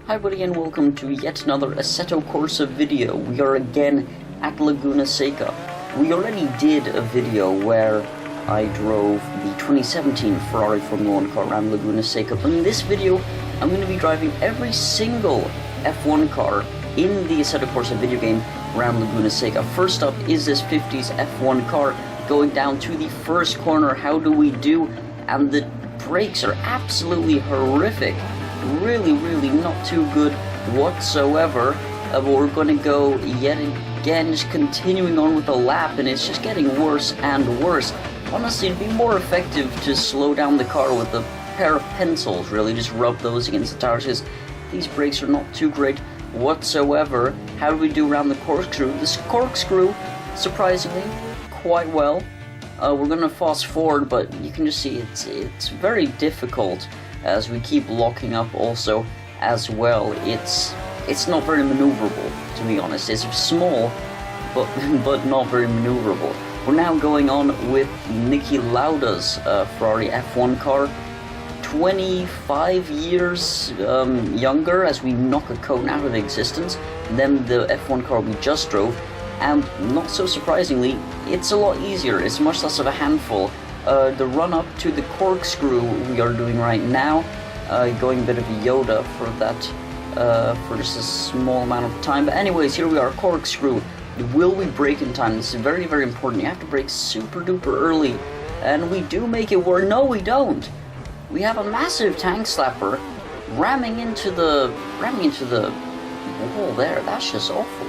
Hi buddy, and welcome to yet another Assetto Corsa video. We are again at Laguna Seca. We already did a video where I drove the 2017 Ferrari F1 car around Laguna Seca, but in this video I'm going to be driving every single F1 car in the Assetto Corsa video game around Laguna Seca. First up is this 50s F1 car going down to the first corner. How do we do? And the brakes are absolutely horrific. Really not too good whatsoever. But we're going to go yet again, just continuing on with the lap, and it's just getting worse and worse. Honestly, it'd be more effective to slow down the car with a pair of pencils, really. Just rub those against the tires, because these brakes are not too great whatsoever. How do we do around the corkscrew? This corkscrew, surprisingly, quite well. We're going to fast forward, but you can just see it's very difficult as we keep locking up also as well. It's not very maneuverable, to be honest. It's small, but not very maneuverable. We're now going on with Niki Lauda's Ferrari F1 car. 25 years younger, as we knock a cone out of existence than the F1 car we just drove. And not so surprisingly, it's a lot easier. It's much less of a handful. The run up to the corkscrew we are doing right now, going a bit of a Yoda for that, for just a small amount of time. But anyways, here we are, corkscrew. Will we brake in time? This is very important. You have to brake super duper early, and we do make it work. No, we don't. We have a massive tank slapper ramming into the wall there. That's just awful.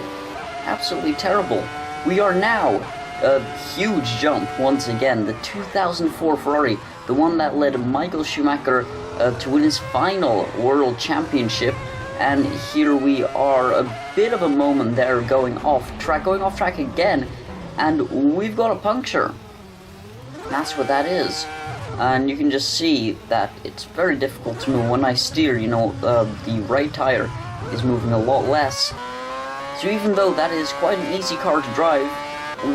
Absolutely terrible. We are now a huge jump once again. The 2004 Ferrari, the one that led Michael Schumacher to win his final World Championship. And here we are, a bit of a moment there, going off track again, and we've got a puncture. That's what that is. And you can just see that it's very difficult to move. When I steer, you know, the right tire is moving a lot less. So even though that is quite an easy car to drive,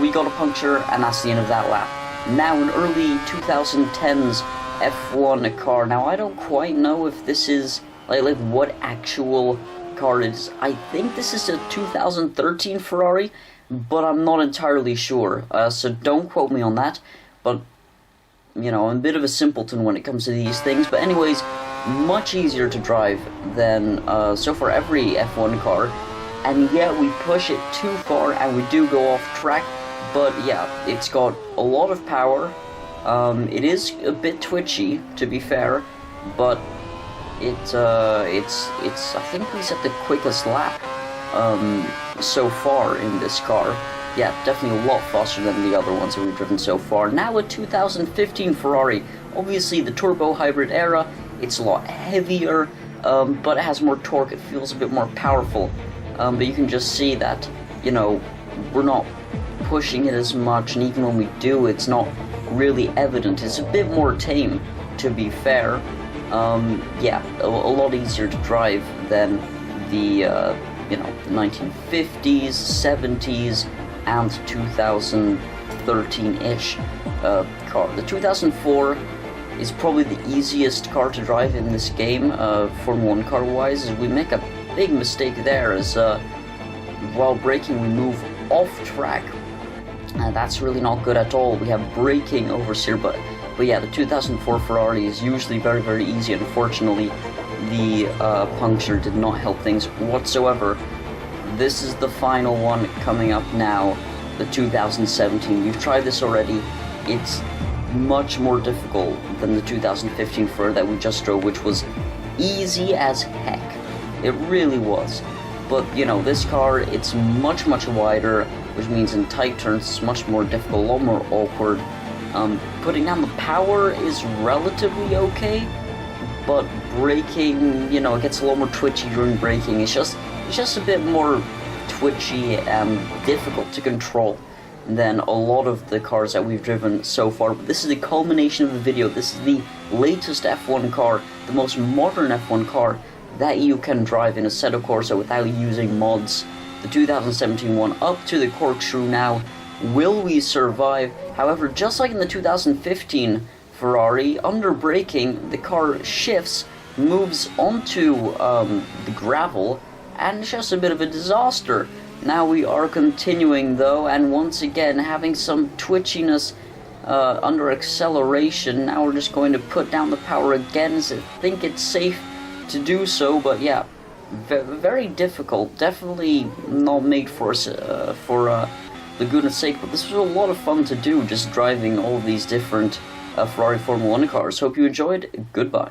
we got a puncture, and that's the end of that lap. Now an early 2010s F1 car. Now I don't quite know if this is like what actual car it is. I think this is a 2013 Ferrari, but I'm not entirely sure. So don't quote me on that. But you know, I'm a bit of a simpleton when it comes to these things. But anyways, much easier to drive than so far every F1 car. And yet we push it too far, and we do go off track. But yeah, it's got a lot of power. It is a bit twitchy, to be fair, but it's I think we set the quickest lap so far in this car. Yeah, definitely a lot faster than the other ones that we've driven so far. Now a 2015 Ferrari. Obviously the turbo hybrid era. It's a lot heavier, but it has more torque. It feels a bit more powerful. But you can just see that, you know, we're not pushing it as much, and even when we do, it's not really evident. It's a bit more tame, to be fair. Yeah, a lot easier to drive than the, you know, 1950s, 70s, and 2013-ish car. The 2004 is probably the easiest car to drive in this game, Formula 1 car-wise. We make a big mistake there, as while braking we move off track. That's really not good at all. We have braking oversteer, but yeah, the 2004 Ferrari is usually very easy. Unfortunately, the puncture did not help things whatsoever. This is the final one coming up now, the 2017. We've tried this already. It's much more difficult than the 2015 Ferrari that we just drove, which was easy as heck. It really was. But, you know, this car, it's much wider, which means in tight turns it's much more difficult, a lot more awkward. Putting down the power is relatively okay, but braking, you know, it gets a lot more twitchy during braking. It's just a bit more twitchy and difficult to control than a lot of the cars that we've driven so far. But this is the culmination of the video. This is the latest F1 car, the most modern F1 car that you can drive in Assetto Corsa without using mods. The 2017 one up to the corkscrew now. Will we survive? However, just like in the 2015 Ferrari, under braking, the car shifts moves onto the gravel, and it's just a bit of a disaster. Now we are continuing though, and once again having some twitchiness under acceleration. Now we're just going to put down the power again, as I think it's safe to do so, but yeah, very difficult. Definitely not made for Laguna Seca, but this was a lot of fun to do, just driving all of these different Ferrari Formula 1 cars. Hope you enjoyed. Goodbye.